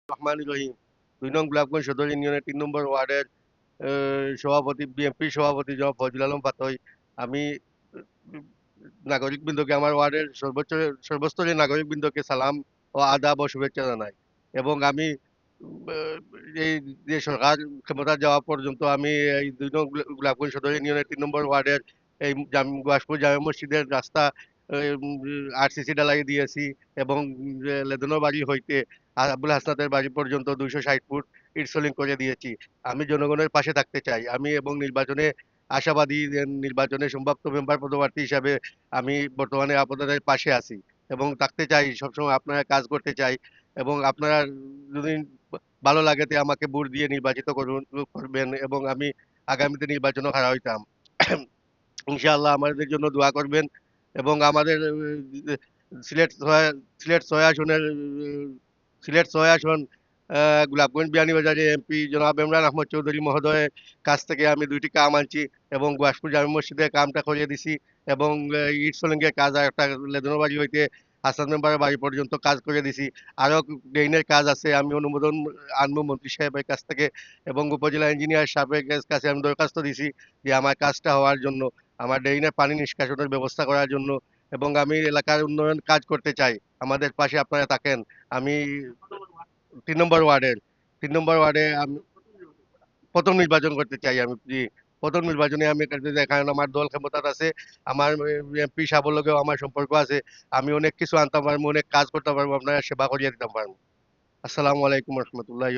রহমান রহিম। ২ নং গোলাপগঞ্জ সদর ইউনিয়নের ৩ নম্বর ওয়ার্ডের সভাপতি, বিএনপি সভাপতি জনাব ফজলুল আলম পাতই। আমি উম, নাগরিকবৃন্দকে, আমার ওয়ার্ডের সর্বস্তরের নাগরিকবৃন্দকে সালাম ও আদাব ও শুভেচ্ছা জানাই। এবং আমি এই যে সরকার ক্ষমতা যাওয়া পর্যন্ত আমি এই ২ নং গোলাপগঞ্জ সদর ইউনিয়নের ৩ নম্বর ওয়ার্ডের এই গুয়াসপুর জামে মসজিদের রাস্তা আরসিসি ঢালাই দিয়েছি। এবং লেদনের বাড়ি হইতে আবুল হাসনাতের বাড়ি পর্যন্ত ২৬০ ফুট ইট করে দিয়েছি। আমি জনগণের পাশে থাকতে চাই। আমি এবং নির্বাচনে আশাবাদী যে নির্বাচনে সম্ভাব্য মেম্বার পদপ্রার্থী হিসাবে আমি বর্তমানে আপনাদের পাশে আছি এবং থাকতে চাই, সবসময় আপনারা কাজ করতে চাই। এবং আপনারা যদি ভালো লাগে তে আমাকে ভোট দিয়ে নির্বাচিত করবেন এবং আমি আগামীতে নির্বাচনও হারা হইতাম। ইনশাআল্লাহ আমাদের জন্য দোয়া করবেন। এবং আমাদের সিলেট ছয় সিলেট ৬ আসনের সিলেট ৬ আসন গোলাপগঞ্জ বিয়ানীবাজারে এমপি জনাব ইমরান আহমদ চৌধুরী মহোদয়ের কাছ থেকে আমি ২টি কাম আনছি এবং গুয়াসপুর জামে মসজিদে কামটা করিয়ে দিছি। এবং ইট সলিংয়ের কাজ আর একটা লেদনের বাড়ি হইতে হাসান মেম্বারের বাড়ি পর্যন্ত কাজ করে দিছি। আরো ড্রেনের কাজ আছে, আমি অনুমোদন আনবো মন্ত্রী সাহেবের কাছ থেকে। এবং উপজেলা ইঞ্জিনিয়ার সাহেবের কাছে আমি দরখাস্ত দিছি যে আমার কাজটা হওয়ার জন্য, আমার ড্রেনের পানি নিষ্কাশনের ব্যবস্থা করার জন্য। এবং আমি এলাকার উন্নয়ন কাজ করতে চাই, আমাদের পাশে আপনারা থাকেন। আমি ৩ নম্বর ওয়ার্ডের ৩ নম্বর ওয়ার্ডে আমি প্রথম নির্বাচন করতে চাই। আমি জি, প্রথম নির্বাচনে আমি করতে চাই, কারণ আমার দল ক্ষমতার আছে, আমার এমপি সাহেবের লগেও আমার সম্পর্ক আছে। আমি অনেক কিছু আনতে পারবো, অনেক কাজ করতে পারবো, আপনার সেবা করিয়ে দিতে পারবো। আসসালামু আলাইকুম রহমতুল্লাহ।